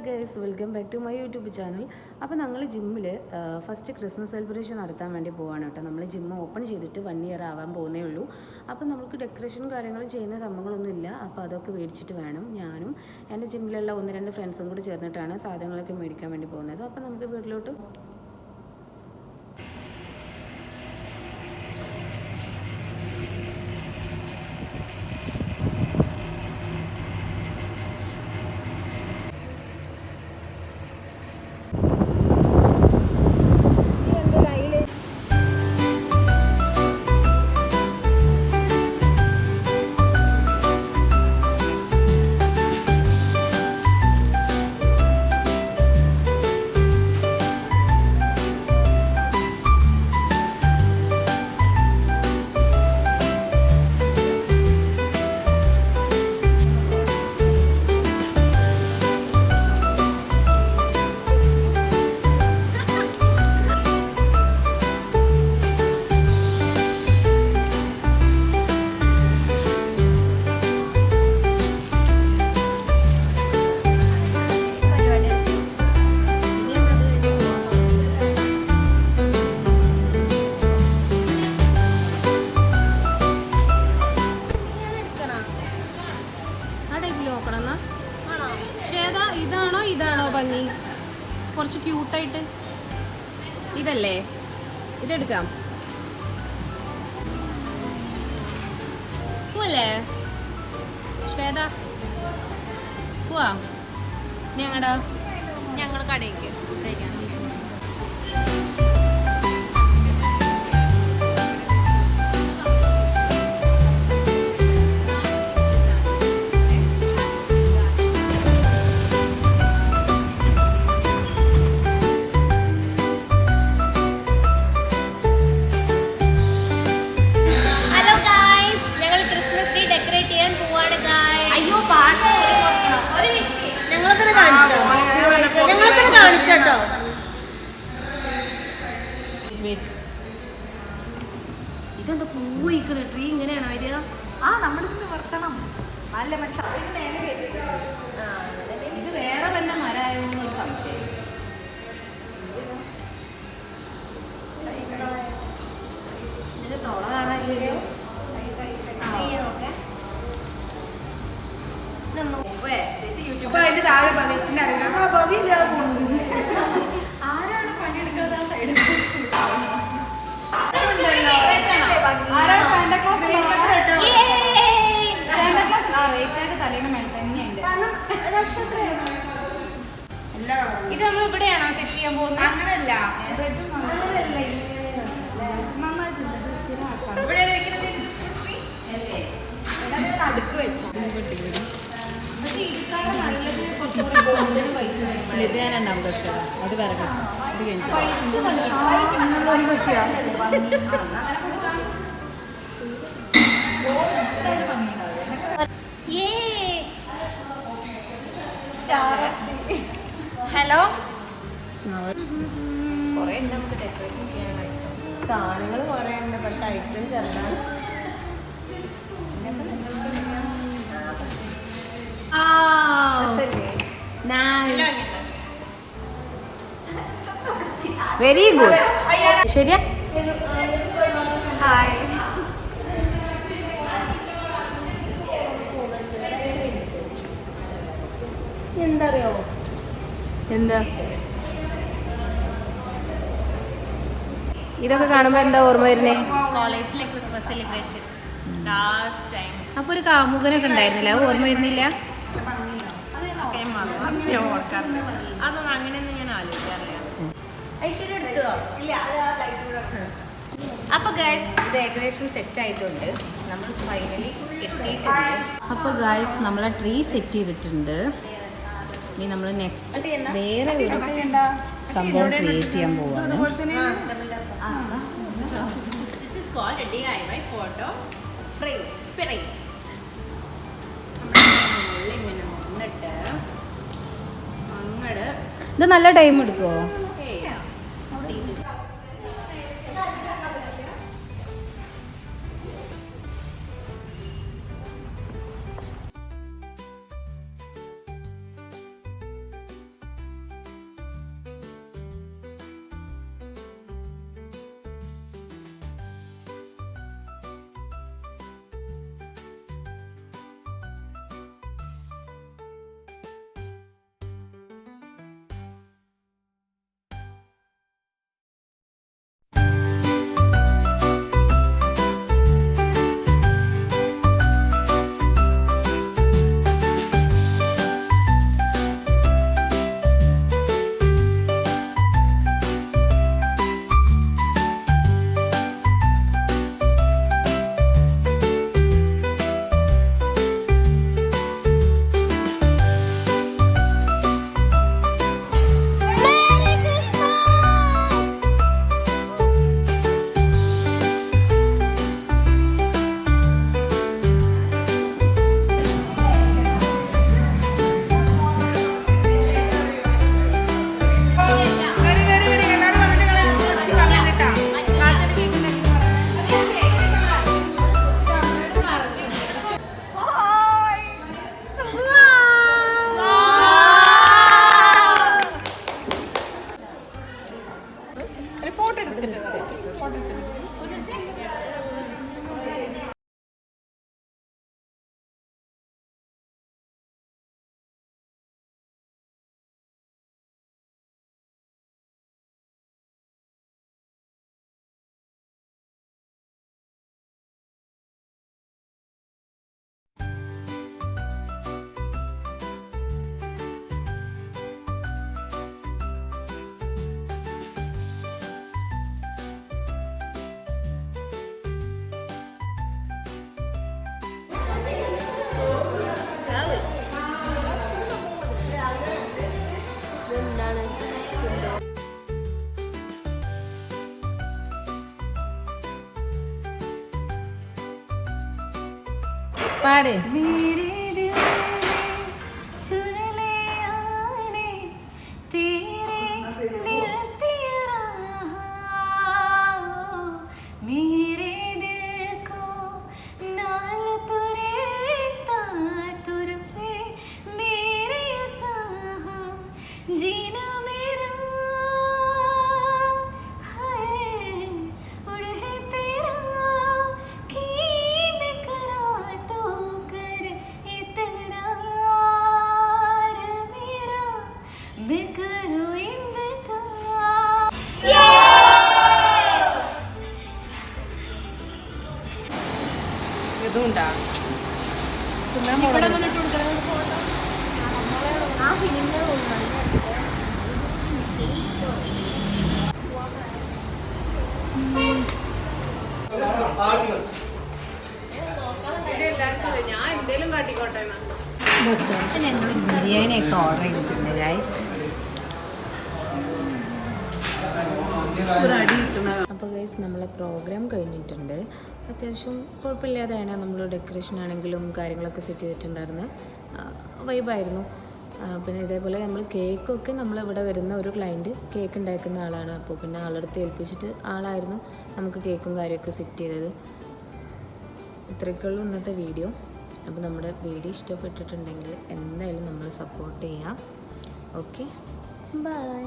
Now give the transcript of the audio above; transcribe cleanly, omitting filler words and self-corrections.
Guys, welcome back to my YouTube channel. അപ്പോൾ ഞങ്ങൾ ജിമ്മിൽ ഫസ്റ്റ് ക്രിസ്മസ് സെലിബ്രേഷൻ നടത്താൻ വേണ്ടി പോവാണ് കേട്ടോ. നമ്മൾ ജിമ്മ് ഓപ്പൺ ചെയ്തിട്ട് 1 ഇയർ ആവാൻ പോകുന്നേ ഉള്ളൂ. അപ്പോൾ നമുക്ക് ഡെക്കറേഷനും കാര്യങ്ങളും ചെയ്യുന്ന സംഭവങ്ങളൊന്നും ഇല്ല. അപ്പോൾ അതൊക്കെ മേടിച്ചിട്ട് വേണം. ഞാനും എൻ്റെ ജിമ്മിലുള്ള 1-2 ഫ്രണ്ട്സും കൂടി ചേർന്നിട്ടാണ് സാധനങ്ങളൊക്കെ മേടിക്കാൻ വേണ്ടി പോകുന്നത്. അപ്പോൾ നമുക്ക് വീട്ടിലോട്ട് ഇതാണോ ഭംഗി? കുറച്ച് ക്യൂട്ടായിട്ട് ഇതല്ലേ, ഇതെടുക്കാം. പോവല്ലേ ശ്വേത? പോവാ ഞങ്ങൾ കടയ്ക്ക് ഫുഡ് കഴിക്കാൻ. കാണിച്ചോ ഇതെന്താ പൂവിക്കണ ട്രീ ഇങ്ങനെയാണോ വരിക? നമ്മളിന്ന് വർത്തണം. നല്ല ഇത് വേറെ വല്ല മരമായോ എന്നൊരു സംശയം. ഇതിന്റെ തുള കാണാനില്ലയോ? ചേച്ചി യൂട്യൂബ് അതിന്റെ താഴെ ആരാണ് പണിയെടുക്കുന്നത്? ആ സൈഡിൽ ഇത് നമ്മൾ ഇവിടെയാണോ സെറ്റ് ചെയ്യാൻ പോകുന്നത്? അങ്ങനല്ല, ഇവിടെയാണ് വെക്കുന്നത്. നടുക്ക് വെച്ചോ. പക്ഷെ ഇതിക്കാണ് നല്ലത്. കുറച്ചുകൂടി ഗോൾഡന് വൈറ്റ്. ഇത് ഞാൻ 2ാമത് വെച്ചത്. അത് വേറെ ഇത് കഴിഞ്ഞു. ഹലോ, കുറേ ഉണ്ട് നമുക്ക് ഡെക്കറേഷൻ ചെയ്യാനായിട്ട്. സാധനങ്ങൾ കുറേ ഉണ്ട്, പക്ഷെ ഐറ്റം ചെറുതാണ്. Very good. ശരിയാ. എന്തറിയോ എന്താ ഇതൊക്കെ കാണുമ്പോ എന്താ ഓർമ്മ വരുന്നേ? കോളേജിലെ ക്രിസ്മസ് സെലിബ്രേഷൻ ലാസ്റ്റ് ടൈം. അപ്പൊ ഒരു കാമുകനൊക്കെ ഉണ്ടായിരുന്നില്ല, അത് ഓർമ്മ വരുന്നില്ല? അതൊന്നും അങ്ങനെയൊന്നും ഞാൻ ആലോചിക്കാറില്ല. അപ്പൊ ഗൈസ്, ഇത് ഏകദേശം സെറ്റ് ആയിട്ടുണ്ട്. നമ്മൾ ഫൈനലി എത്തിയിട്ടുണ്ട്. അപ്പൊ ഗൈസ്, നമ്മളെ ട്രീ സെറ്റ് ചെയ്തിട്ടുണ്ട്. ഇനി നമ്മൾ നെക്സ്റ്റ് വേറെ ഒരു സംഭവം ക്രിയേറ്റ് ചെയ്യാൻ പോവാണ്. This is called a DIY photo frame. ഇത് നല്ല ടൈം എടുക്കുമോ? പാട് ഞങ്ങൾ ബിരിയാണിയൊക്കെ ഓർഡർ ചെയ്തിട്ടുണ്ട് ഗൈസ്. അപ്പോൾ ഗൈസ് നമ്മളെ പ്രോഗ്രാം കഴിഞ്ഞിട്ടുണ്ട്. അത്യാവശ്യം കുഴപ്പമില്ലാതെയാണ് നമ്മൾ ഡെക്കറേഷൻ ആണെങ്കിലും കാര്യങ്ങളൊക്കെ സെറ്റ് ചെയ്തിട്ടുണ്ടായിരുന്നത്. വൈബായിരുന്നു. പിന്നെ ഇതേപോലെ നമ്മൾ കേക്കൊക്കെ നമ്മളിവിടെ വരുന്ന ഒരു ക്ലയൻറ്റ് കേക്ക് ഉണ്ടാക്കുന്ന ആളാണ്. അപ്പോൾ പിന്നെ ആളെടുത്ത് ഏൽപ്പിച്ചിട്ട് ആളായിരുന്നു നമുക്ക് കേക്കും കാര്യമൊക്കെ സെറ്റ് ചെയ്തത്. ഇത്രയൊക്കെയുള്ളൂ ഇന്നത്തെ വീഡിയോ. അപ്പോൾ നമ്മുടെ വീഡിയോ ഇഷ്ടപ്പെട്ടിട്ടുണ്ടെങ്കിൽ എന്തായാലും നമ്മൾ സപ്പോർട്ട് ചെയ്യാം. Okay, by.